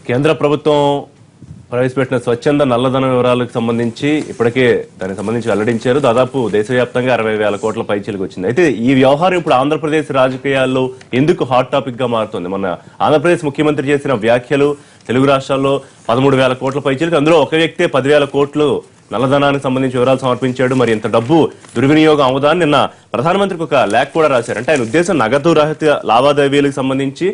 కేంద్ర ప్రభుత్వం ప్రవేశపెట్టిన స్వచ్ఛంద నల్లధనం వివరాలకు సంబంధించి ఇప్పటికే దానికి సంబంధించి వెల్లడించారు. దాదాపు దేశవ్యాప్తంగా 60,000 కోట్ల పైచీలకు వచ్చింది. అయితే ఈ వ్యవహారం ఇప్పుడు ఆంధ్రప్రదేశ్ రాజకీయాల్లో ఎందుకు హాట్ టాపిక్ గా మారుతుంది? మన ఆంధ్రప్రదేశ్ ముఖ్యమంత్రి చేసిన వ్యాఖ్యలు తెలుగు రాష్ట్రాల్లో 13,000 కోట్ల పైచీలకు, అందులో ఒక వ్యక్తే 10,000 కోట్లు నల్లధనానికి సంబంధించి వివరాలు సమర్పించాడు. మరి ఇంత డబ్బు దుర్వినియోగం అవుదా అని నిన్న ప్రధానమంత్రికి ఒక లేఖ కూడా రాశారు. అంటే ఆయన ఉద్దేశం నగదు రహిత లావాదేవీలకు సంబంధించి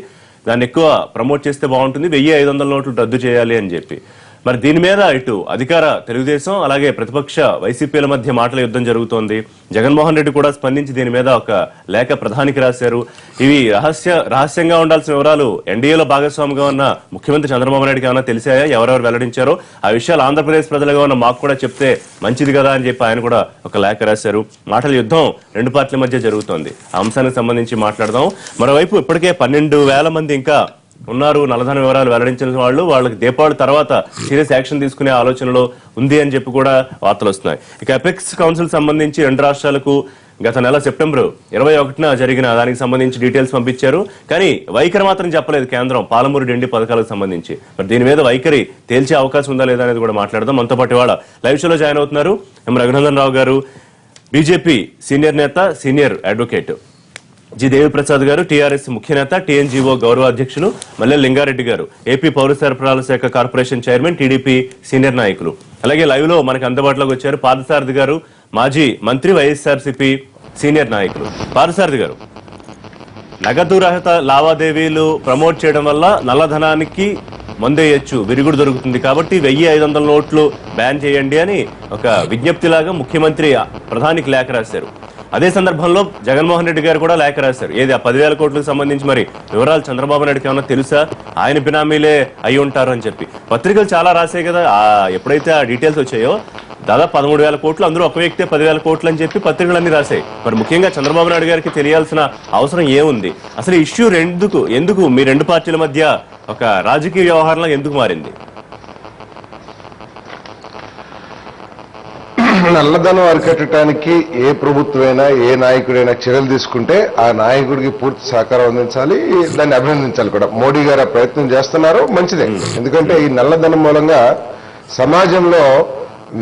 దాన్ని ఎక్కువ ప్రమోట్ చేస్తే బాగుంటుంది, 1,500 నోట్లు రద్దు చేయాలి అని చెప్పి. మరి దీని మీద ఇటు అధికార తెలుగుదేశం అలాగే ప్రతిపక్ష వైసీపీల మధ్య మాటల యుద్ధం జరుగుతోంది. జగన్మోహన్ రెడ్డి కూడా స్పందించి దీని మీద ఒక లేఖ ప్రధానికి రాశారు. ఇవి రహస్యంగా ఉండాల్సిన వివరాలు ఎన్డీఏలో భాగస్వామిగా ఉన్న ముఖ్యమంత్రి చంద్రబాబు నాయుడుకి ఏమైనా తెలిసాయా? ఎవరెవరు వెల్లడించారో ఆ విషయాలు ఆంధ్రప్రదేశ్ ప్రజలుగా ఉన్న మాకు కూడా చెప్తే మంచిది కదా అని చెప్పి ఆయన కూడా ఒక లేఖ రాశారు. మాటల యుద్ధం రెండు పార్టీల మధ్య జరుగుతోంది. ఆ అంశానికి సంబంధించి మాట్లాడదాం. మరోవైపు ఇప్పటికే 12,000 మంది ఇంకా ఉన్నారు నల్లధన వివరాలు వెల్లడించిన వాళ్ళకి దీపావళి తర్వాత సీరియస్ యాక్షన్ తీసుకునే ఆలోచనలో ఉంది అని చెప్పి కూడా వార్తలు వస్తున్నాయి. ఇక అపెక్స్ కౌన్సిల్ సంబంధించి రెండు రాష్ట్రాలకు గత నెల సెప్టెంబర్ 21న జరిగిన దానికి సంబంధించి డీటెయిల్స్ పంపించారు. కానీ వైఖరి మాత్రం చెప్పలేదు కేంద్రం పాలమూరు డిండి పథకాలకు సంబంధించి. మరి దీని మీద వైఖరి తేల్చే అవకాశం ఉందా లేదా అనేది కూడా మాట్లాడదాం. మనతో పాటు ఇవాళ లైవ్ షోలో జాయిన్ అవుతున్నారు ఎం రఘునందన్ రావు గారు, బీజేపీ సీనియర్ నేత, సీనియర్ అడ్వకేట్, జి దేవిప్రసాద్ గారు, టీఆర్ఎస్ ముఖ్య నేత, టీఎన్జీఓ గౌరవ అధ్యక్షులు, మల్లె లింగారెడ్డి గారు, ఏపీ పౌర సరఫరాల శాఖ కార్పొరేషన్ చైర్మన్, టీడీపీ సీనియర్ నాయకులు. అలాగే లైవ్ లో మనకు అందుబాటులోకి వచ్చారు పార్థసారథి గారు, మాజీ మంత్రి, వైఎస్ఆర్సీపీ సీనియర్ నాయకులు. పార్థసారథి గారు, నగదు రహిత లావాదేవీలు ప్రమోట్ చేయడం వల్ల నల్లధనానికి మందేయచ్చు, విరుగుడు దొరుకుతుంది, కాబట్టి 1,500 నోట్లు బ్యాన్ చేయండి అని ఒక విజ్ఞప్తిలాగా ముఖ్యమంత్రి ప్రధానికి లేఖ రాశారు. అదే సందర్భంలో జగన్మోహన్ రెడ్డి గారు కూడా లేఖ రాశారు. ఏది ఆ 10,000 కోట్లకు సంబంధించి మరి వివరాలు చంద్రబాబు నాయుడుకి ఏమన్నా తెలుసా, ఆయన బినామీలే అయి ఉంటారు అని చెప్పి. పత్రికలు చాలా రాశాయి కదా. ఎప్పుడైతే ఆ డీటెయిల్స్ వచ్చాయో దాదాపు 13,000 కోట్లు, అందరూ ఒక వ్యక్తే 10,000 కోట్లు అని చెప్పి పత్రికలన్నీ రాశాయి. మరి ముఖ్యంగా చంద్రబాబు నాయుడు గారికి తెలియాల్సిన అవసరం ఏముంది? అసలు ఇష్యూ ఎందుకు మీ రెండు పార్టీల మధ్య ఒక రాజకీయ వ్యవహారంలో ఎందుకు మారింది? నల్లధనం అరికట్టడానికి ఏ ప్రభుత్వమైనా ఏ నాయకుడైనా చర్యలు తీసుకుంటే ఆ నాయకుడికి పూర్తి సహకారం అందించాలి, దాన్ని అభినందించాలి కూడా. మోడీ గారు ప్రయత్నం చేస్తున్నారు, మంచిదే. ఎందుకంటే ఈ నల్లధనం మూలంగా సమాజంలో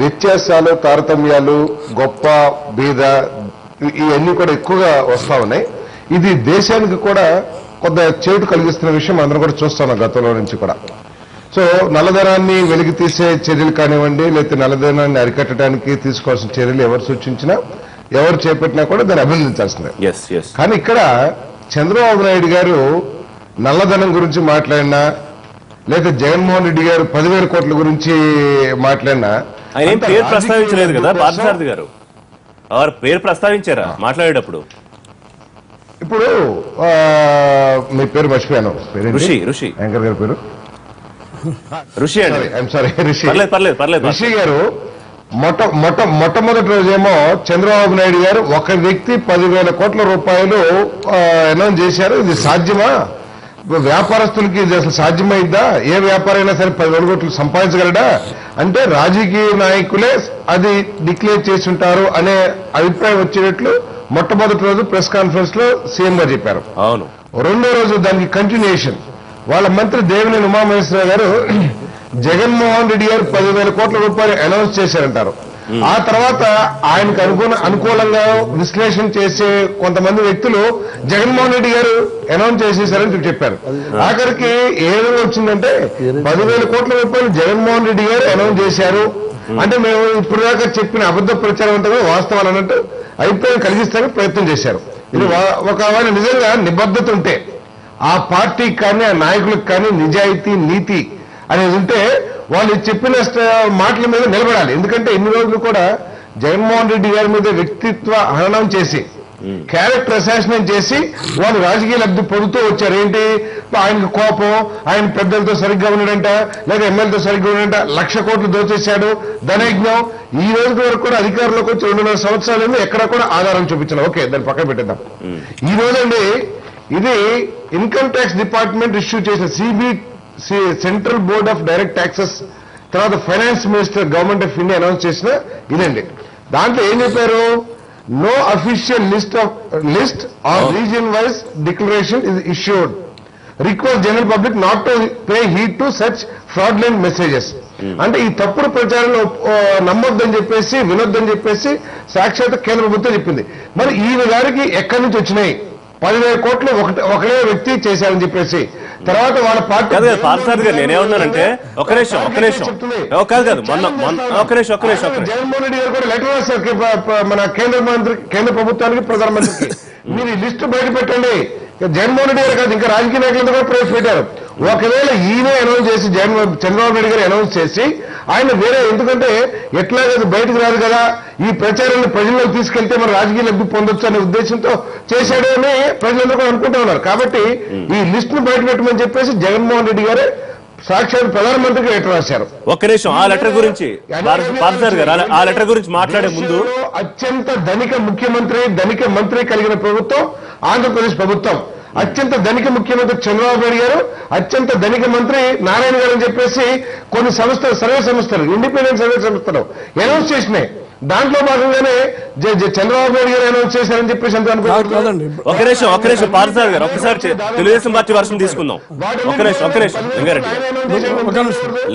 వ్యత్యాసాలు, తారతమ్యాలు, గొప్ప బీద ఇవన్నీ కూడా ఎక్కువగా వస్తా ఉన్నాయి. ఇది దేశానికి కూడా కొంత చేటు కలిగిస్తున్న విషయం అందరం కూడా చూస్తున్నాం గతంలో నుంచి కూడా. సో నల్లధనాన్ని వెలికి తీసే చర్యలు కానివ్వండి, లేకపోతే నల్లధనాన్ని అరికట్టడానికి తీసుకోవాల్సిన చర్యలు ఎవరు సూచించినా, ఎవరు చేపట్టినా కూడా దాన్ని అభినందించాల్సిందే. కానీ ఇక్కడ చంద్రబాబు నాయుడు గారు నల్లధనం గురించి మాట్లాడినా, లేదా జగన్మోహన్ రెడ్డి గారు 10,000 కోట్ల గురించి మాట్లాడినా ఆయన పేరు ప్రస్తావించలేదు కదా పార్థసారథి గారు. వారు పేరు ప్రస్తావించారా మాట్లాడేటప్పుడు? ఇప్పుడు మీ పేరు మర్చిపోయాను, ఋషి యాంకర్ గారి పేరు ఋషి అండి. ఋషి గారు మొట్టమొదటి రోజేమో చంద్రబాబు నాయుడు గారు ఒక వ్యక్తి 10,000 కోట్ల రూపాయలు అనౌన్స్ చేశారు. ఇది సాధ్యమా? వ్యాపారస్తులకి ఇది అసలు సాధ్యమైందా? ఏ వ్యాపారైనా సరే 10,000 కోట్లు సంపాదించగలడా అంటే రాజకీయ నాయకులే అది డిక్లేర్ చేసి ఉంటారు అనే అభిప్రాయం వచ్చేటట్లు మొట్టమొదటి రోజు ప్రెస్ కాన్ఫరెన్స్ లో సీఎం గారు చెప్పారు. అవును. రెండో రోజు దానికి కంటిన్యూషన్ వాళ్ళ మంత్రి దేవినేని ఉమామహేశ్వరరావు గారు జగన్మోహన్ రెడ్డి గారు 10,000 కోట్ల రూపాయలు అనౌన్స్ చేశారంటారు. ఆ తర్వాత ఆయనకు అనుకూలంగా విశ్లేషణ చేసే కొంతమంది వ్యక్తులు జగన్మోహన్ రెడ్డి గారు అనౌన్స్ చేసేశారని చెప్పారు. ఆఖరికి ఏ విధంగా వచ్చిందంటే 10,000 కోట్ల రూపాయలు జగన్మోహన్ రెడ్డి గారు అనౌన్స్ చేశారు అంటే మేము ఇప్పుడు దాకా చెప్పిన అబద్ధ ప్రచారం అంతా కూడా వాస్తవాలు అన్నట్టు అభిప్రాయం కలిగిస్తానికి ప్రయత్నం చేశారు. ఇది ఒకవేళ నిజంగా నిబద్ధత ఉంటే ఆ పార్టీకి కానీ ఆ నాయకులకు కానీ నిజాయితీ, నీతి అనేది ఉంటే వాళ్ళు చెప్పిన మాటల మీద నిలబడాలి. ఎందుకంటే ఇన్ని రోజులు కూడా జగన్మోహన్ రెడ్డి గారి మీద వ్యక్తిత్వ హననం చేసి, క్యారెక్టర్ అసాసినేట్ చేసి వాళ్ళు రాజకీయ లబ్ధి పొందుతూ వచ్చారు. ఏంటి, ఆయనకు కోపం, ఆయన పెద్దలతో సరిగ్గా ఉన్నాడంట, లేదా ఎమ్మెల్యేతో సరిగ్గా ఉన్నాడంట, 1,00,000 కోట్లు దోచేశాడు, ధనయజ్ఞం. ఈ రోజు వరకు కూడా అధికారంలోకి వచ్చి 2.5 సంవత్సరాలు ఎక్కడ కూడా ఆధారం చూపించాలి. ఓకే, దాన్ని పక్కన పెట్టేద్దాం. ఈ రోజండి ఇది ఇన్కమ్ ట్యాక్స్ డిపార్ట్మెంట్ ఇష్యూ చేసిన central board of direct taxes, తర్వాత finance minister government of India announce చేసిన ఇదండి. దాంట్లో ఏం చెప్పారు? No official list or region wise declaration is issued. Request general public not to pay heed to such fraudulent messages. అంటే ఈ తప్పుడు ప్రచారంలో నమ్మొద్దని చెప్పేసి వినొద్దని చెప్పేసి సాక్షాత్ కేంద్ర ప్రభుత్వం చెప్పింది. మరి ఈయన గారికి ఎక్కడి నుంచి వచ్చినాయి 10,000 కోట్లు ఒకటే వ్యక్తి చేశారని చెప్పేసి తర్వాత వాళ్ళ పార్టీ నేనేమన్నానంటే ఒక నిమిషం జగన్మోహన్ రెడ్డి గారు కూడా లెటర్ రాశారు మన కేంద్ర ప్రభుత్వానికి ప్రధానమంత్రికి మీరు ఈ లిస్టు బయట పెట్టండి. జగన్మోహన్ రెడ్డి గారు కాదు ఇంకా రాజకీయ నాయకులంతా కూడా ప్రవేశపెట్టారు. ఒకవేళ ఈయనే అనౌన్స్ చేసి చంద్రబాబు నాయుడు గారు అనౌన్స్ చేసి ఆయన వేరే ఎందుకంటే ఎట్లాగది బయటకు రాదు కదా ఈ ప్రచారాన్ని ప్రజల్లోకి తీసుకెళ్తే మన రాజకీయ లబ్ధి పొందొచ్చు అనే ఉద్దేశంతో చేశాడు అని ప్రజలందరూ కూడా అనుకుంటా ఉన్నారు. కాబట్టి ఈ లిస్ట్ ను బయట పెట్టమని చెప్పేసి జగన్మోహన్ రెడ్డి గారే సాక్షాత్ ప్రధానమంత్రికి లెటర్ రాశారు. ఒక్క నిమిషం ఆ లెటర్ గురించి ఆ లెటర్ గురించి మాట్లాడే ముందు అత్యంత ధనిక మంత్రి కలిగిన ప్రభుత్వం ఆంధ్రప్రదేశ్ ప్రభుత్వం. అత్యంత ధనిక ముఖ్యమంత్రి చంద్రబాబు నాయుడు గారు, అత్యంత ధనిక మంత్రి నారాయణ గారు అని చెప్పేసి కొన్ని సంస్థలు సర్వే సంస్థలు ఇండిపెండెంట్ సర్వే సంస్థలు అనౌన్స్ చేసినాయి. దాంట్లో భాగంగానే చంద్రబాబు నాయుడు గారు అనౌన్స్ చేశారని చెప్పేసి అంత అనుకోండి. ఒక నిమిషం పార్థసారథి గారు ఒకసారి తెలుగుదేశం పార్టీ వర్షం తీసుకుందాం. ఒక నిమిషం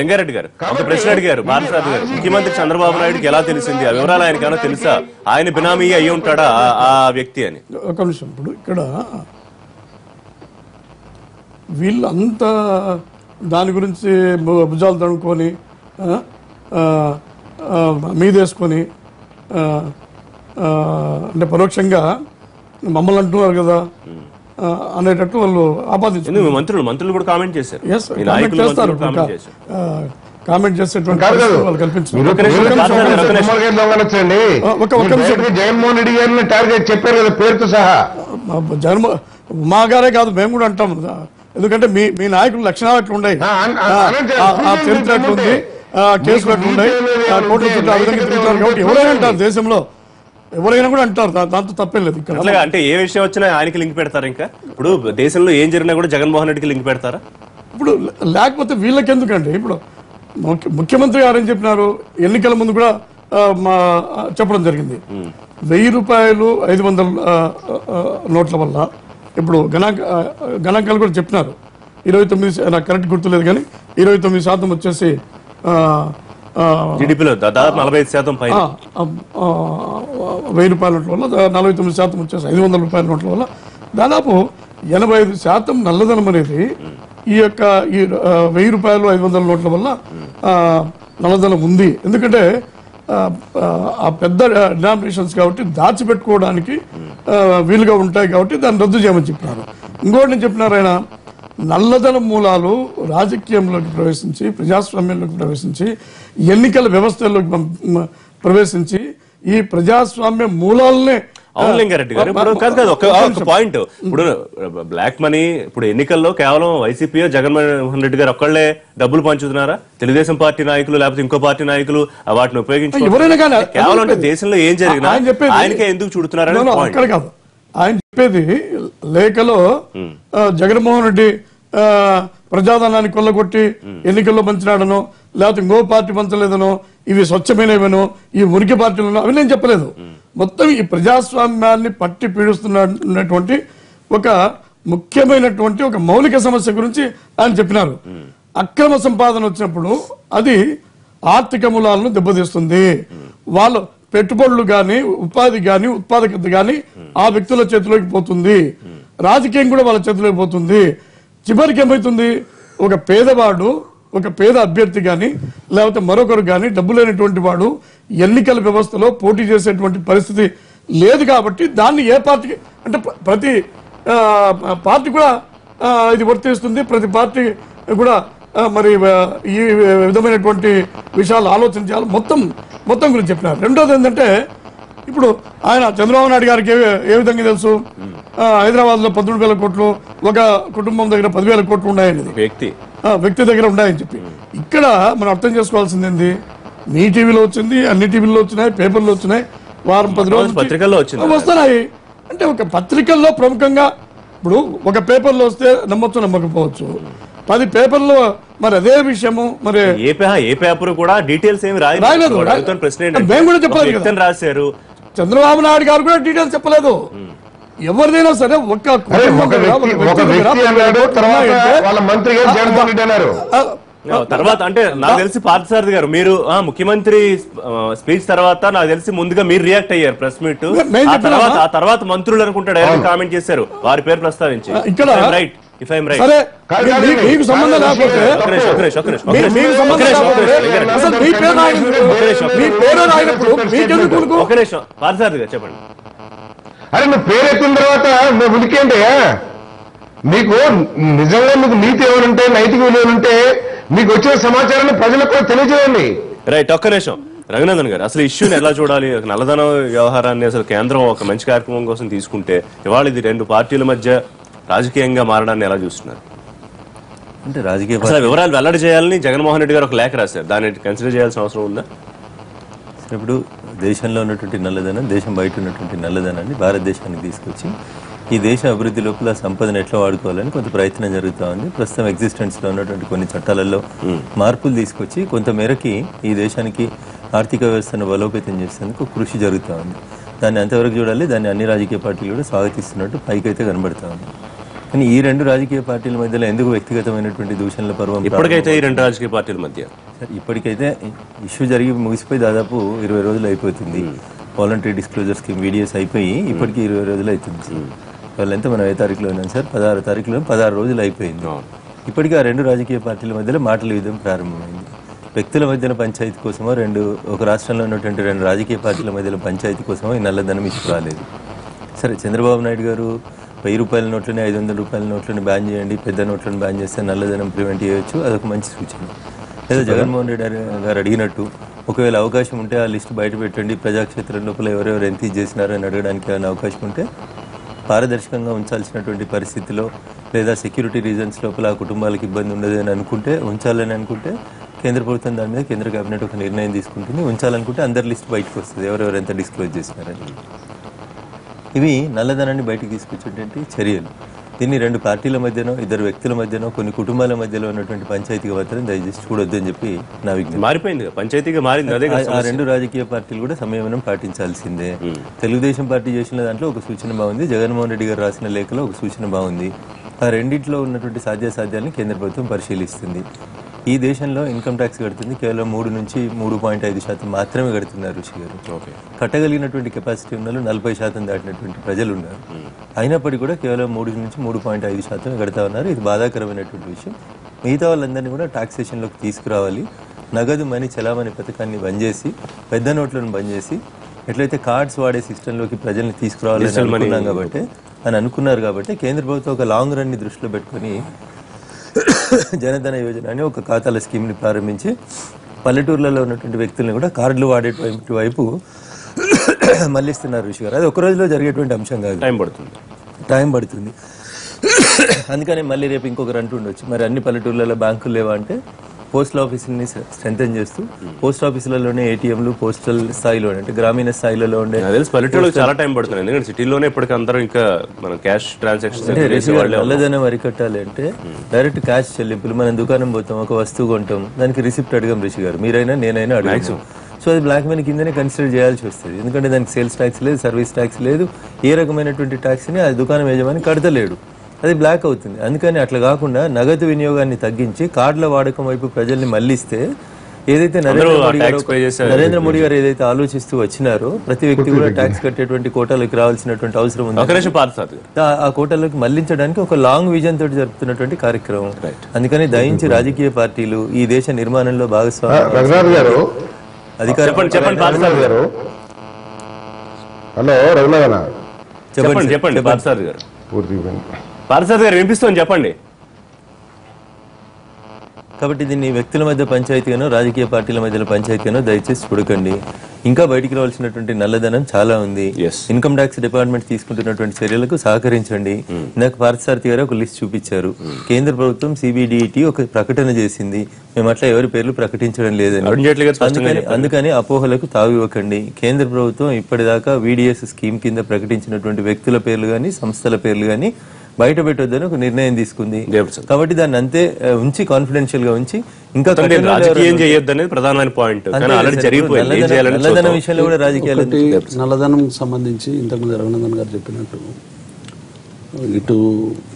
లింగారెడ్డి గారు ఒక ప్రశ్న అడిగారు పార్థసారథి గారు. ముఖ్యమంత్రి చంద్రబాబు నాయుడుకి ఎలా తెలిసింది ఆ వివరాలు ఆయనకి ఏమైనా తెలుసా? ఆయన బినామీ అయ్యి ఉంటాడా ఆ వ్యక్తి అని? ఒక నిమిషం ఇప్పుడు ఇక్కడ వీళ్ళంతా దాని గురించి భుజాలు తడుకొని మీదేసుకొని అంటే పరోక్షంగా మమ్మల్ని అంటున్నారు కదా అనేటట్టు వాళ్ళు ఆపాదించారు. మంత్రులు కూడా కామెంట్ చేశారు. కామెంట్ చేసేటువంటి వాళ్ళు కల్పించారు. జగన్మోహన్ రెడ్డి గారిని టార్గెట్ చెప్పారు కదా పేరుతో సహా. మా గారే కాదు మేము కూడా అంటాం. ఎందుకంటే మీ నాయకులు లక్షణాలు అట్లా ఉన్నాయి, చరిత్ర అట్లుంది, కేసులు అట్లున్నాయి, కోర్టుల చుట్టూ ఆ విధంగా తిరుగుతారు. కాబట్టి ఎవరైనా అంటారు, దేశంలో ఎవరైనా కూడా అంటారు, దాంతో తప్పేం లేదు. ఇక్కడ అంటే ఏ విషయం వచ్చినా ఆయనకి లింక్ పెడతారు. ఇంకా ఇప్పుడు దేశంలో ఏం జరిగినా కూడా జగన్మోహన్ రెడ్డికి లింక్ పెడతారా? ఇప్పుడు లేకపోతే వీళ్ళకి ఎందుకండి? ఇప్పుడు ముఖ్యమంత్రి గారు ఏం చెప్పినారు, ఎన్నికల ముందు కూడా చెప్పడం జరిగింది, 1000 రూపాయలు 500 నోట్ల వల్ల ఇప్పుడు గణాంకాలు కూడా చెప్పినారు. 29 నాకు కరెక్ట్ గుర్తులేదు కానీ 29% వచ్చేసి జీడీపీలో దాదాపు 45% పైన 1000 రూపాయల నోట్ల వల్ల 49% వచ్చేసి 500 రూపాయల నోట్ల వల్ల దాదాపు 85% నల్లధనం అనేది ఈ 1000 రూపాయలు 500 నోట్ల వల్ల నల్లధనం ఉంది. ఎందుకంటే ఆ పెద్ద డినామినేషన్స్ కాబట్టి దాచిపెట్టుకోవడానికి వీలుగా ఉంటాయి కాబట్టి దాన్ని రద్దు చేయమని చెప్పినారు. ఇంకోటి నేను చెప్పినారు, ఆయన నల్లధనం మూలాలు రాజకీయంలోకి ప్రవేశించి, ప్రజాస్వామ్యంలోకి ప్రవేశించి, ఎన్నికల వ్యవస్థలోకి ప్రవేశించి ఈ ప్రజాస్వామ్య మూలాలనే. అవును లింగారెడ్డి గారు, ఇప్పుడు ఒక పాయింట్, ఇప్పుడు బ్లాక్ మనీ ఇప్పుడు ఎన్నికల్లో కేవలం వైసీపీ జగన్మోహన్ రెడ్డి గారు ఒక్కళ్లే డబ్బులు పంచుతున్నారా? తెలుగుదేశం పార్టీ నాయకులు లేకపోతే ఇంకో పార్టీ నాయకులు వాటిని ఉపయోగించి కేవలం అంటే దేశంలో ఏం జరిగినా ఆయనకే ఎందుకు చూడుతున్నారని అక్కడ కాదు. ఆయన చెప్పేది లేఖలో జగన్మోహన్ రెడ్డి ప్రజాధనాన్ని కొల్లగొట్టి ఎన్నికల్లో పంచినాడనో లేకపోతే ఇంకో పార్టీ పంచలేదనో, ఇవి స్వచ్ఛమైనవనో, ఈ మురికి పార్టీలను అవి నేను చెప్పలేదు. మొత్తం ఈ ప్రజాస్వామ్యాన్ని పట్టి పీడిస్తున్నటువంటి ఒక ముఖ్యమైనటువంటి ఒక మౌలిక సమస్య గురించి ఆయన చెప్పినారు. అక్రమ సంపాదన వచ్చినప్పుడు అది ఆర్థిక మూలాలను దెబ్బతీస్తుంది. వాళ్ళు పెట్టుబడులు కానీ, ఉపాధి కానీ, ఉత్పాదకత కానీ ఆ వ్యక్తుల చేతిలోకి పోతుంది. రాజకీయం కూడా వాళ్ళ చేతిలోకి పోతుంది. చివరికి ఏమవుతుంది, ఒక పేదవాడు, ఒక పేద అభ్యర్థి కానీ లేకపోతే మరొకరు కానీ డబ్బు లేనటువంటి వాడు ఎన్నికల వ్యవస్థలో పోటీ చేసేటువంటి పరిస్థితి లేదు. కాబట్టి దాన్ని ఏ పార్టీకి అంటే ప్రతి పార్టీ కూడా ఇది వర్తిస్తుంది. ప్రతి పార్టీ కూడా మరి ఈ విధమైనటువంటి విషయాలు ఆలోచించాలి. మొత్తం గురించి చెప్పినారు. రెండోది ఏంటంటే, ఇప్పుడు ఆయన చంద్రబాబు నాయుడు గారికి ఏ విధంగా తెలుసు హైదరాబాద్ లో 13,000 కోట్లు, ఒక కుటుంబం దగ్గర 10,000 కోట్లు ఉన్నాయనేది వ్యక్తి దగ్గర ఉన్నాయని చెప్పి. ఇక్కడ మనం అర్థం చేసుకోవాల్సింది ఏంది, మీ టీవీలో వచ్చింది, అన్ని టీవీల్లో వచ్చినాయి, పేపర్లో వచ్చినాయి, వారం 10 రోజులు పత్రికల్లో వస్తున్నాయి. అంటే ఒక పత్రికల్లో ప్రముఖంగా ఇప్పుడు ఒక పేపర్లో వస్తే నమ్మొచ్చు, నమ్మకపోవచ్చు. 10 పేపర్లో మరి అదే విషయము మరి ఏ పేపర్ కూడా డీటెయిల్స్ ఏమి రాయలేదు. మేము కూడా చెప్పలేదు కదా, రాశారు. చంద్రబాబు నాయుడు గారు కూడా డీటెయిల్స్ చెప్పలేదు. ఎవరిదైనా సరే ఒక వ్యక్తి అన్నాడు, తర్వాత వాళ్ళ మంత్రి గారు జగన్మోహన్ రెడ్డి అన్నారు. తర్వాత అంటే నాకు తెలిసి పార్థసారథి గారు మీరు ముఖ్యమంత్రి స్పీచ్ తర్వాత నాకు తెలిసి ముందుగా మీరు రియాక్ట్ అయ్యారు ప్రెస్ మీట్. ఆ తర్వాత మంత్రులు అనుకుంటాడు డైరెక్ట్ కామెంట్ చేశారు వారి పేరు ప్రస్తావించి. Right if I'm right. మీకు సంబంధం లేకపోతే ఒక నిమిషం పార్థసారథి గారు చెప్పండి. అరే నువ్వు పేరెత్తిన తర్వాత నువ్వు ఉనికేంటే నీకు నిజంగా నీకు నీతి ఏమనుంటే నైతిక విలువలుంటే మీకు వచ్చిన సమాచారాన్ని ప్రజలకు కూడా తెలియజేయండి. రైట్ ఒక్క నిమిషం రఘునందన్ గారు అసలు ఇష్యూని ఎలా చూడాలి? నల్లధనం వ్యవహారాన్ని అసలు కేంద్రం ఒక మంచి కార్యక్రమం కోసం తీసుకుంటే ఇవాళ ఇది రెండు పార్టీల మధ్య రాజకీయంగా మారడాన్ని ఎలా చూస్తున్నారు? అంటే రాజకీయ వివరాలు వెల్లడి చేయాలని జగన్మోహన్ రెడ్డి గారు ఒక లేఖ రాశారు, దాన్ని కన్సిడర్ చేయాల్సిన అవసరం ఉందా? ఇప్పుడు దేశంలో ఉన్నటువంటి నల్లధనం, దేశం బయట ఉన్నటువంటి నల్లధనాన్ని భారతదేశానికి తీసుకొచ్చి ఈ దేశ అభివృద్ధి లోపల సంపదను ఎట్లా వాడుకోవాలని కొంత ప్రయత్నం జరుగుతూ ఉంది. ప్రస్తుతం ఎగ్జిస్టెన్స్ లో ఉన్నటువంటి కొన్ని చట్టాలలో మార్పులు తీసుకొచ్చి కొంత మేరకి ఈ దేశానికి ఆర్థిక వ్యవస్థను బలోపేతం చేసేందుకు కృషి జరుగుతూ ఉంది. దాన్ని ఎంతవరకు చూడాలి, దాన్ని అన్ని రాజకీయ పార్టీలు కూడా స్వాగతిస్తున్నట్టు పైకైతే కనబడతా ఉంది. కానీ ఈ రెండు రాజకీయ పార్టీల మధ్యలో ఎందుకు వ్యక్తిగతమైనటువంటి దూషణల పర్వం ఇప్పటికైతే ఈ రెండు రాజకీయ పార్టీల మధ్య ఇప్పటికైతే ఇష్యూ జరిగి ముగిసిపోయి దాదాపు 20 రోజులు అయిపోతుంది. వాలంటరీ డిస్క్లోజర్ స్కీమ్ వీడియోస్ అయిపోయి ఇప్పటికీ 20 రోజులు అవుతుంది. వాళ్ళంతా మనం ఏ తారీఖులో ఉన్నాం సార్? 16 తారీఖులో 16 రోజులు అయిపోయింది. ఇప్పటికీ ఆ రెండు రాజకీయ పార్టీల మధ్యలో మాటల యుద్ధం ప్రారంభమైంది. వ్యక్తుల మధ్యన పంచాయతీ కోసమో ఒక రాష్ట్రంలో ఉన్నటువంటి రెండు రాజకీయ పార్టీల మధ్యలో పంచాయతీ కోసమో ఈ నల్లధనం ఇష్యూ రాలేదు. సరే చంద్రబాబు నాయుడు గారు 1000 రూపాయల నోట్లని 500 రూపాయల నోట్లను బ్యాన్ చేయండి, పెద్ద నోట్లను బ్యాన్ చేస్తే నల్లధనం ప్రివెంట్ చేయొచ్చు, అదొక మంచి సూచన. లేదా జగన్మోహన్ రెడ్డి గారు అడిగినట్టు ఒకవేళ అవకాశం ఉంటే ఆ లిస్ట్ బయట పెట్టండి, ప్రజాక్షేత్రం లోపల ఎవరెవరు ఎంత చేసినారో అని అడగడానికి ఏమైనా అవకాశం ఉంటే పారదర్శకంగా ఉంచాల్సినటువంటి పరిస్థితిలో లేదా సెక్యూరిటీ రీజన్స్ లోపల ఆ కుటుంబాలకు ఇబ్బంది ఉండదు అని అనుకుంటే ఉంచాలని అనుకుంటే కేంద్ర ప్రభుత్వం దాని మీద కేంద్ర కేబినెట్ ఒక నిర్ణయం తీసుకుంటుంది. ఉంచాలనుకుంటే అందరి లిస్ట్ బయటకు వస్తుంది ఎవరెవరు ఎంత డిస్క్లోజ్ చేసినారని. ఇవి నల్లధనాన్ని బయటకు తీసుకొచ్చేటువంటి చర్యలు. దీన్ని రెండు పార్టీల మధ్యనో ఇద్దరు వ్యక్తుల మధ్యనో కొన్ని కుటుంబాల మధ్యలో ఉన్నటువంటి పంచాయతీగా మాత్రం దయచేసి చూడొద్దు అని చెప్పి నా విజ్ఞప్తి. మారిపోయింది పంచాయతీగా మారింది. ఆ రెండు రాజకీయ పార్టీలు కూడా సంయమనం పాటించాల్సిందే. తెలుగుదేశం పార్టీ చేసిన దాంట్లో ఒక సూచన బాగుంది, జగన్మోహన్ రెడ్డి గారు రాసిన లేఖలో ఒక సూచన బాగుంది. ఆ రెండింటిలో ఉన్నటువంటి సాధ్యాసాధ్యాలను కేంద్ర ప్రభుత్వం పరిశీలిస్తుంది. ఈ దేశంలో ఇన్కమ్ ట్యాక్స్ కడుతుంది కేవలం 3 నుంచి 3.5% మాత్రమే కడుతున్నారు ఋషి గారు. కట్టగలిగినటువంటి కెపాసిటీ ఉన్న 40% దాటినటువంటి ప్రజలు ఉన్నారు. అయినప్పటికీ కూడా కేవలం 3 నుంచి 3.5% కడతా ఉన్నారు. ఇది బాధాకరమైనటువంటి విషయం. మిగతా వాళ్ళందరినీ కూడా టాక్సేషన్లోకి తీసుకురావాలి. నగదు మనీ చలామణి పథకాన్ని బంద్ చేసి పెద్ద నోట్లను బంద్ చేసి ఎట్లయితే కార్డ్స్ వాడే సిస్టంలోకి ప్రజల్ని తీసుకురావాలని అనుకున్నారు కాబట్టి కేంద్ర ప్రభుత్వం ఒక లాంగ్ రన్ ని దృష్టిలో పెట్టుకుని జనధన యోజన అని ఒక ఖాతాల స్కీమ్ని ప్రారంభించి పల్లెటూర్లలో ఉన్నటువంటి వ్యక్తులను కూడా కార్డులు వాడేటువంటి వైపు మళ్ళిస్తున్నారు ఋషి గారు. అది ఒక రోజులో జరిగేటువంటి అంశం కాదు, టైం పడుతుంది. అందుకని మళ్ళీ రేపు ఇంకొకరు అంటుండొచ్చు మరి అన్ని పల్లెటూర్లలో బ్యాంకులు లేవా అంటే పోస్టల్ ఆఫీసులని స్ట్రెంథెన్ చేస్తూ పోస్ట్ ఆఫీసులలోనే ఏటీఎంలు పోస్టల్ స్థాయిలో అంటే గ్రామీణ స్థాయిలో ఉండే పల్లెటూరులో చాలా టైం పడుతుంది. ఎందుకంటే సిటీలోనే ఇప్పటికీ అందరూ ఇంకా మనం క్యాష్ ట్రాన్సాక్షన్ నల్లధనం అరికట్టాలి అంటే డైరెక్ట్ క్యాష్ చెల్లింపులు. మనం దుకాణం పోతాం, ఒక వస్తువు కొంటాం, దానికి రిసిప్ట్ అడగం ఋషి గారు, మీరైనా నేనైనా అడగచ్చు. సో అది బ్లాక్ మనీ కిందనే కన్సిడర్ చేయాల్సి వస్తుంది. ఎందుకంటే దానికి సేల్స్ ట్యాక్స్ లేదు, సర్వీస్ ట్యాక్స్ లేదు, ఏ రకమైనటువంటి ట్యాక్స్ని ఆ దుకాణం యజమాని కడతలేడు, అది బ్లాక్ అవుతుంది. అందుకని అట్లా కాకుండా నగదు వినియోగాన్ని తగ్గించి కార్డుల వాడకం వైపు ప్రజల్ని మళ్ళిస్తే ఏదైతే నరేంద్ర మోడీ గారు ఏదైతే ఆలోచిస్తూ వచ్చినారో ప్రతి వ్యక్తి కూడా ట్యాక్స్ కట్టేటువంటి కోటాలోకి రావాల్సినటువంటి అవసరం ఉంది. ఆ కోటాలోకి మళ్లించడానికి ఒక లాంగ్ విజన్ తోటి జరుపుతున్నటువంటి కార్యక్రమం. అందుకని దయించి రాజకీయ పార్టీలు ఈ దేశ నిర్మాణంలో భాగస్వామ్యం గారు పార్థసారథి గారు వినిపిస్తుంది చెప్పండి. కాబట్టి దీన్ని వ్యక్తుల మధ్య పంచాయతీగానో రాజకీయ పార్టీల మధ్యలో పంచాయతీగానో దయచేసి చూడకండి. ఇంకా బయటికి రావాల్సినటువంటి నల్లధనం చాలా ఉంది. ఇన్కమ్ ట్యాక్స్ డిపార్ట్మెంట్ తీసుకుంటున్నటువంటి చర్యలకు సహకరించండి. నాకు పార్థసారథి గారు ఒక లిస్ట్ చూపించారు. కేంద్ర ప్రభుత్వం సిబిడిటి ఒక ప్రకటన చేసింది, మేము అట్లా ఎవరి పేర్లు ప్రకటించడం లేదని. అందుకని అపోహలకు తావివ్వకండి. కేంద్ర ప్రభుత్వం ఇప్పటిదాకా వీడిఎస్ స్కీమ్ కింద ప్రకటించినటువంటి వ్యక్తుల పేర్లు గాని సంస్థల పేర్లు గాని బయట పెట్టొద్దని ఒక నిర్ణయం తీసుకుంది. కాబట్టి దాన్ని అంతే ఉంచి కాన్ఫిడెన్షియల్ గా ఉంచి ఇంకా ప్రధానమైన పాయింట్ నల్లధనం విషయంలో కూడా రాజకీయాలు నల్లధనం సంబంధించి ఇంతకుముందు రఘునందన్ గారు చెప్పినట్టు ఇటు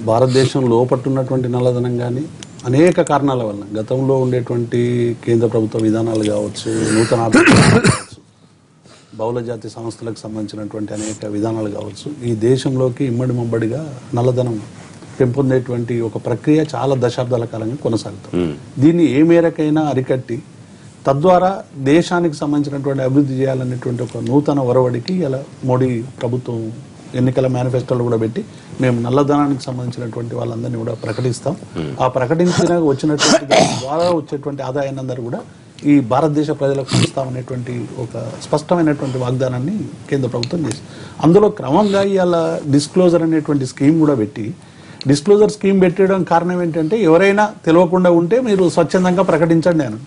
భారతదేశం లోపట్టున్నటువంటి నల్లధనం కానీ అనేక కారణాల వల్ల గతంలో ఉండేటువంటి కేంద్ర ప్రభుత్వ విధానాలు కావచ్చు, నూతన కావచ్చు, బహుళజాతి సంస్థలకు సంబంధించినటువంటి అనేక విధానాలు కావచ్చు, ఈ దేశంలోకి ఇమ్మడి ముమ్మడిగా నల్లధనం పెంపొందేటువంటి ఒక ప్రక్రియ చాలా దశాబ్దాల కాలంగా కొనసాగుతుంది. దీన్ని ఏ మేరకైనా అరికట్టి తద్వారా దేశానికి సంబంధించినటువంటి అభివృద్ధి చేయాలనేటువంటి ఒక నూతన ఒరవడికి ఇలా మోడీ ప్రభుత్వం ఎన్నికల మేనిఫెస్టోలు కూడా పెట్టి మేము నల్లధనానికి సంబంధించినటువంటి వాళ్ళందరినీ కూడా ప్రకటిస్తాం. ఆ ప్రకటించిన వచ్చినటువంటి దాని ద్వారా వచ్చేటువంటి ఆదాయాన్ని అందరూ కూడా ఈ భారతదేశ ప్రజలకు ఇస్తామనేటువంటి ఒక స్పష్టమైనటువంటి వాగ్దానాన్ని కేంద్ర ప్రభుత్వం చేసింది. అందులో క్రమంగా ఇవాళ డిస్క్లోజర్ అనేటువంటి స్కీమ్ కూడా పెట్టి, డిస్క్లోజర్ స్కీమ్ పెట్టడం కారణం ఏంటంటే ఎవరైనా తెలియకుండా ఉంటే మీరు స్వచ్ఛందంగా ప్రకటించండి అని.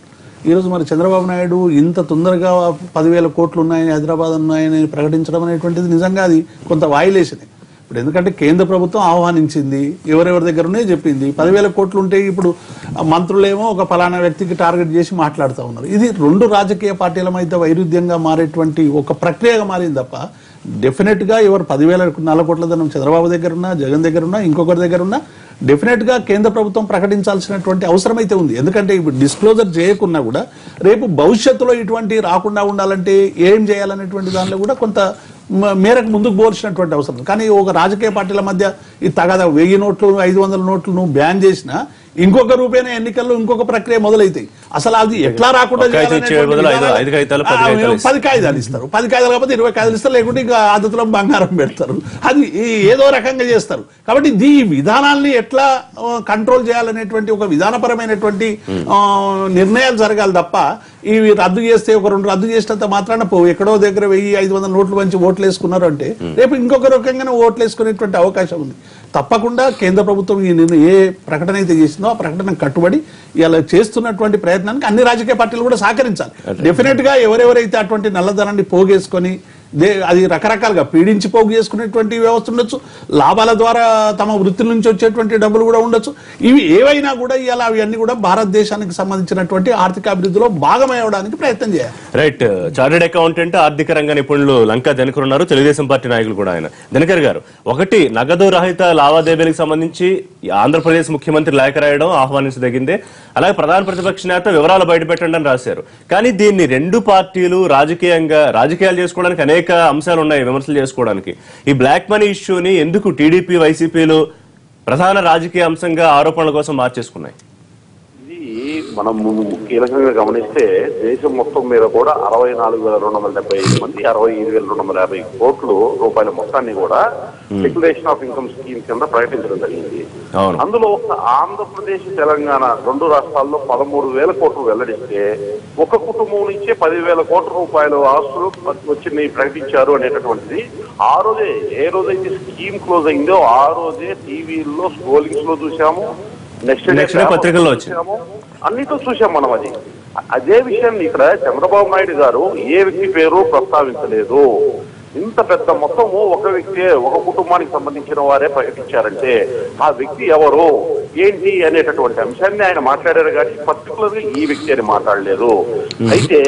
ఈరోజు మరి చంద్రబాబు నాయుడు ఇంత తొందరగా 10,000 కోట్లు ఉన్నాయని, హైదరాబాద్ ఉన్నాయని ప్రకటించడం అనేటువంటిది నిజంగా అది కొంత వాయిలేషన్. ఇప్పుడు ఎందుకంటే కేంద్ర ప్రభుత్వం ఆహ్వానించింది, ఎవరెవరి దగ్గర ఉన్నాయో చెప్పింది. 10,000 కోట్లు ఉంటే ఇప్పుడు మంత్రులేమో ఒక ఫలానా వ్యక్తికి టార్గెట్ చేసి మాట్లాడుతూ ఉన్నారు. ఇది రెండు రాజకీయ పార్టీల మధ్య వైరుధ్యంగా మారేటువంటి ఒక ప్రక్రియగా మారింది తప్ప డెఫినెట్ గా ఎవరు 10,000 నల్ల కోట్ల ధనం చంద్రబాబు దగ్గర ఉన్నా, జగన్ దగ్గర ఉన్నా, ఇంకొకరి దగ్గర ఉన్నా డెఫినెట్ గా కేంద్ర ప్రభుత్వం ప్రకటించాల్సినటువంటి అవసరం అయితే ఉంది. ఎందుకంటే ఇప్పుడు డిస్క్లోజర్ చేయకున్నా కూడా రేపు భవిష్యత్తులో ఇటువంటి రాకుండా ఉండాలంటే ఏం చేయాలనేటువంటి దానిలో కూడా కొంత మేరకు ముందుకు పోల్చినటువంటి అవసరం. కానీ ఒక రాజకీయ పార్టీల మధ్య ఈ తగదా 1000 నోట్లు 500 నోట్లు నువ్వు బ్యాన్ చేసినా ఇంకొక రూపేణ ఎన్నికల్లో ఇంకొక ప్రక్రియ మొదలైతాయి. అసలు అది ఎట్లా రాకుండా 10 కాగితాలు ఇస్తారు, 10 కాగితాలు కాకపోతే 20 కాగితాలు ఇస్తారు, లేకుంటే ఇంకా ఆదతులో బంగారం పెడతారు. అది ఏదో రకంగా చేస్తారు. కాబట్టి ఈ విధానాల్ని ఎట్లా కంట్రోల్ చేయాలనేటువంటి ఒక విధానపరమైనటువంటి నిర్ణయాలు జరగాలి తప్ప ఇవి రద్దు చేస్తే ఒక 2 రద్దు చేసినంత మాత్రాన ఎక్కడో దగ్గర 1000-500 నోట్లు మంచి ఓట్లు వేసుకున్నారు అంటే రేపు ఇంకొక రకంగానే ఓట్లు వేసుకునేటువంటి అవకాశం ఉంది. తప్పకుండా కేంద్ర ప్రభుత్వం ఈ ఏ ప్రకటన అయితే చేసిందో ఆ ప్రకటన కట్టుబడి ఇలా చేస్తున్నటువంటి ప్రయత్నానికి అన్ని రాజకీయ పార్టీలు కూడా సహకరించాలి. డెఫినెట్ గా ఎవరెవరైతే అటువంటి నల్లధనాన్ని పోగేసుకొని అది రకరకాలుగా పీడించి పోగు చేసుకునేటువంటి వ్యవస్థ ఉండొచ్చు, లాభాల ద్వారా తమ వృత్తి నుంచి వచ్చేటువంటి డబ్బులు కూడా ఉండొచ్చు. ఇవి ఏవైనా కూడా ఇలా అవన్నీ కూడా భారతదేశానికి సంబంధించినటువంటి ఆర్థిక అభివృద్ధిలో భాగమయ్యడానికి ప్రయత్నం చేయాలి. రైట్. చార్టెడ్ అకౌంటెంట్, ఆర్థిక రంగ నిపుణులు లంకా దినకర్ ఉన్నారు, తెలుగుదేశం పార్టీ నాయకులు కూడా ఆయన. దినకర్ గారు, ఒకటి నగదు రహిత లావాదేవీలకు సంబంధించి ఆంధ్రప్రదేశ్ ముఖ్యమంత్రి లేఖ రాయడం ఆహ్వానించదగిందే. అలాగే ప్రధాన ప్రతిపక్ష నేత వివరాలు బయటపెట్టండి అని రాశారు. కానీ దీన్ని రెండు పార్టీలు రాజకీయాలు చేసుకోవడానికి అనేక అంశాలు ఉన్నాయి విమర్శలు చేసుకోవడానికి. ఈ బ్లాక్ మనీ ఇష్యూని ఎందుకు టీడీపీ, వైసీపీలు ప్రధాన రాజకీయ అంశంగా ఆరోపణల కోసం మార్చేసుకున్నాయి? ఇది మనం కీలకంగా గమనిస్తే దేశం మొత్తం మీద కూడా 64,275 మంది 65,250 కోట్ల రూపాయల మొత్తాన్ని కూడా డిక్లరేషన్ ఆఫ్ ఇన్కమ్ స్కీమ్ కింద ప్రకటించడం జరిగింది. అందులో ఆంధ్రప్రదేశ్, తెలంగాణ 2 రాష్ట్రాల్లో 13,000 కోట్లు వెల్లడిస్తే ఒక కుటుంబం నుంచే 10,000 కోట్ల రూపాయల ఆస్తులు వచ్చి ప్రకటించారు అనేటటువంటిది ఆ రోజే, ఏ రోజైతే స్కీమ్ క్లోజ్ అయిందో ఆ రోజే టీవీల్లో స్క్రోలింగ్స్ లో చూసాము, నెక్స్ట్ పత్రికల్లో వచ్చాము, అన్నిట్లో చూసాం మనం. అదే విషయాన్ని ఇక్కడ చంద్రబాబు నాయుడు గారు ఏ వ్యక్తి పేరు ప్రస్తావించలేదు. ఇంత పెద్ద మొత్తము ఒక వ్యక్తి, ఒక కుటుంబానికి సంబంధించిన వారే ప్రకటించారంటే ఆ వ్యక్తి ఎవరు ఏంటి అనేటటువంటి అంశాన్ని ఆయన మాట్లాడారు కానీ పర్టికులర్గా ఈ వ్యక్తి అని మాట్లాడలేదు. అయితే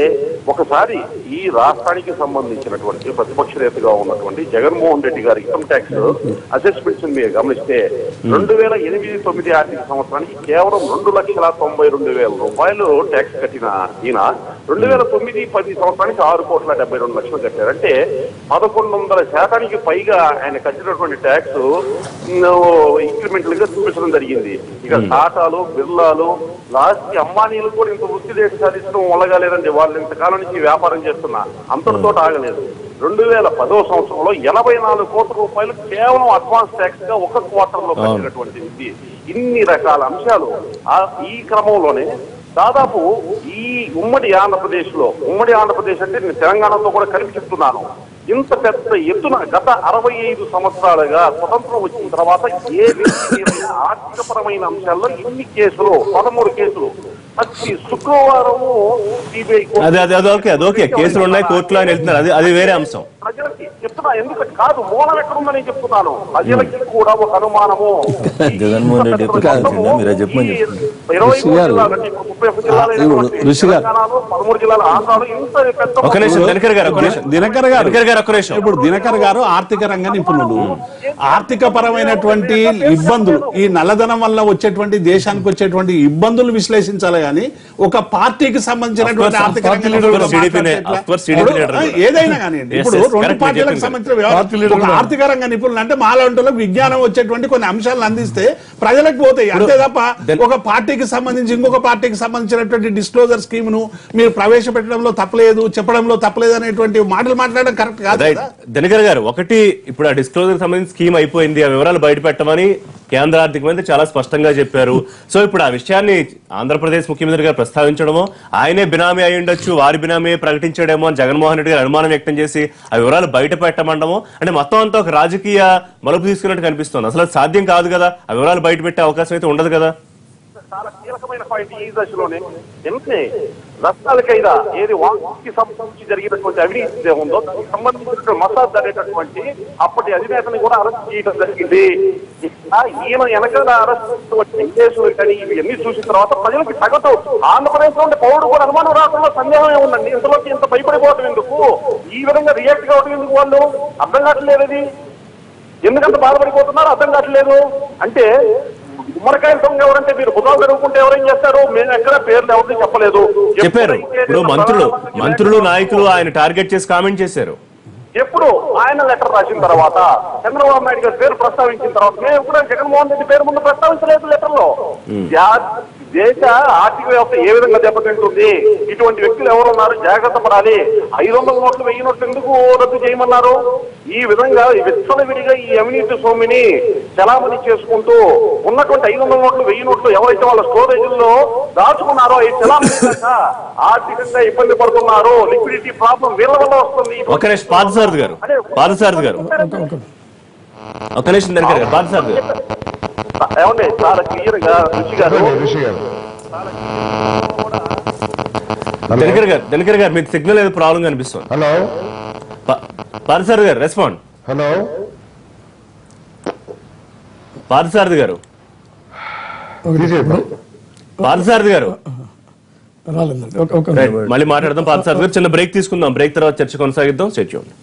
ఒకసారి ఈ రాష్ట్రానికి సంబంధించినటువంటి ప్రతిపక్ష నేతగా ఉన్నటువంటి జగన్మోహన్ రెడ్డి గారి ఇన్కమ్ ట్యాక్స్ అసెస్మెంట్స్ మీరు గమనిస్తే 2008-9 ఆర్థిక సంవత్సరానికి కేవలం 2,92,000 రూపాయలు ట్యాక్స్ కట్టిన ఈయన 2009-10 సంవత్సరానికి 6,72,00,000 కట్టారు. అంటే 1,100% పైగా ఆయన కట్టినటువంటి ట్యాక్స్ ఇంక్రిమెంటల్ గా చూపించడం జరిగింది. ఇక టాటాలు, బిర్లాలు, లాస్ట్ అంబానీలు కూడా ఇంత వృత్తి రేటు సాధించడం వల్లగాలేదండి. వాళ్ళు ఇంతకాలం నుంచి వ్యాపారం చేస్తున్నా అంతటితో ఆగలేదు. 2010వ సంవత్సరంలో 84 కోట్ల రూపాయలు కేవలం అడ్వాన్స్ ట్యాక్స్ గా ఒక క్వార్టర్ లో కట్టినటువంటి వ్యక్తి. ఇన్ని రకాల అంశాలు ఈ క్రమంలోనే దాదాపు ఈ ఉమ్మడి ఆంధ్రప్రదేశ్ అంటే నేను తెలంగాణతో కూడా కలిపి చెప్తున్నాను, ఇంత పెద్ద ఎత్తున గత 65 సంవత్సరాలుగా స్వతంత్రం వచ్చిన తర్వాత ఏ ఆర్థికపరమైన అంశాల్లో ఇన్ని కేసులు, 13 కేసులు ప్రతి శుక్రవారము కేసులు ఉన్నాయి, కోర్టులో అని వెళ్తున్నారు. అది వేరే అంశం. చెప్తున్నా, ఎందుకంటే కాదు మూలం ఎక్కడుందని చెప్తున్నాను. ప్రజలకి కూడా ఒక అనుమానము. జగన్మోహన్ రెడ్డి ఎక్కువ చేసిందా? మీరే చెప్పమని చెప్తున్నారు. 23 జిల్లాలు అంటే 31 జిల్లాలు అయినటువంటి తెలంగాణలో 13 జిల్లాల ఆంధ్రాలో ఇంత పెద్ద ఒక నిమిషం దినకర్ గారు, ఒక నిమిషం. దినకర్ గారు దినకర్ గారు, ఒక్క నిమిషం. ఇప్పుడు దినకర్ గారు ఆర్థిక రంగ నిపుణులు. ఆర్థిక పరమైనటువంటి ఇబ్బందులు, ఈ నల్లధనం వల్ల వచ్చేటువంటి దేశానికి వచ్చేటువంటి ఇబ్బందులు విశ్లేషించాలి కానీ ఒక పార్టీకి సంబంధించినటువంటి ఆర్థిక రంగ నిపుణులు ఏదైనా కానీ ఇప్పుడు రెండు పార్టీలకు సంబంధించిన ఒక ఆర్థిక రంగ నిపుణులు అంటే మాలాంటి విజ్ఞానం వచ్చేటువంటి కొన్ని అంశాలను అందిస్తే ప్రజలకు పోతాయి. అంతే తప్ప ఒక పార్టీకి సంబంధించి ఇంకొక పార్టీకి సంబంధించినటువంటి డిస్క్లోజర్ స్కీమ్ ను మీరు ప్రవేశపెట్టడంలో తప్పలేదు, చెప్పడంలో తప్పలేదు అనేటువంటి మాటలు మాట్లాడడం కరెక్ట్ కాదు. దినకర్ గారు, ఒకటి ఇప్పుడు ఆ డిస్క్లోజర్ సంబంధించి స్కీమ్ అయిపోయింది, ఆ వివరాలు బయట పెట్టమని కేంద్ర ఆర్థిక మంత్రి చాలా స్పష్టంగా చెప్పారు. సో ఇప్పుడు ఆ విషయాన్ని ఆంధ్రప్రదేశ్ ముఖ్యమంత్రి గారు ప్రస్తావించడమో, ఆయనే బినామీ అయి ఉండొచ్చు, వారి బినామీ ప్రకటించడమో అని జగన్మోహన్ రెడ్డి గారు అనుమానం వ్యక్తం చేసి ఆ వివరాలు బయట పెట్టమండమో అంటే మొత్తం అంతా ఒక రాజకీయ మలుపు తీసుకున్నట్టు కనిపిస్తుంది. అసలు సాధ్యం కాదు కదా, ఆ వివరాలు బయట పెట్టే అవకాశం అయితే ఉండదు కదా. చాలా కీలకమైన పాయింట్ ఈ దశలోనే. ఎందుకంటే రత్నాలకైనా ఏది వాంగ్కి సంబంధించి జరిగినటువంటి అవినీతి ఉందో దానికి సంబంధించిన మసాద్ అనేటటువంటి అప్పటి అధినేతని కూడా అరెస్ట్ చేయడం జరిగింది. ఈయన వెనకాల అరెస్ట్ వచ్చిన కేసులు కానీ ఇవన్నీ చూసిన తర్వాత ప్రజలకి సగటు ఆంధ్రప్రదేశ్ లో ఉండే పౌరుడు కూడా అనుమానం రావడంలో సందేహమే ఉందండి. ఇంతలోకి ఇంత భయపడిపోవటం ఎందుకు, ఈ విధంగా రియాక్ట్ కావడం ఎందుకు, వాళ్ళు అర్థం కావట్లేదు. అది ఎందుకంత బాధపడిపోతున్నారు అర్థం కావట్లేదు. అంటే గుమ్మడికాయలు దొంగ ఎవరంటే మీరు బుధాలు జరుగుకుంటే ఎవరేం చేస్తారు, మేము ఎక్కడ పేర్లు ఎవరిని చెప్పలేదు చెప్పారు. ఇప్పుడు మంత్రులు నాయకులు ఆయన టార్గెట్ చేసి కామెంట్ చేశారు. ఎప్పుడు ఆయన లెటర్ రాసిన తర్వాత చంద్రబాబు నాయుడు గారి పేరు ప్రస్తావించిన తర్వాత మేము ఎప్పుడు జగన్మోహన్ రెడ్డి పేరు ముందు ప్రస్తావించలేదు లెటర్ లో. దేశ ఆర్థిక వ్యవస్థ ఏ విధంగా దెబ్బతింటుంది, ఇటువంటి వ్యక్తులు ఎవరున్నారు, జాగ్రత్త పడాలి, 500 నోట్లు 1000 నోట్లు ఎందుకు రద్దు చేయమన్నారు. ఈ విధంగా విచ్చలవిడిగా ఈ అవినీతి సొమ్మిని చలామణి చేసుకుంటూ ఉన్నటువంటి 500 నోట్లు 1000 నోట్లు ఎవరైతే వాళ్ళ స్టోరేజ్ల్లో దాచుకున్నారో ఈ చలామణి ఆర్థికంగా ఇబ్బంది పడుతున్నారు. లిక్విడిటీ ప్రాబ్లం వీళ్ళ వల్ల వస్తుంది. ఒక నిమిషం పాదసారథి గారు, ఒక నిమిషం దినకర్ గారు, పాదసారథి గారు ఏమండి చాలా క్లియర్ గా ఋషి గారు దినకర్ గారు మీకు సిగ్నల్ ఏదో ప్రాబ్లం కనిపిస్తుంది. హలో పాదసారథి గారు రెస్పాండ్. హలో పాదసారథి గారు, పాదసారథి గారు రాలేదండి. మళ్ళీ మాట్లాడదాం. పాదసారథి గారు చిన్న బ్రేక్ తీసుకుందాం, బ్రేక్ తర్వాత చర్చ కొనసాగిద్దాం. Stay tuned.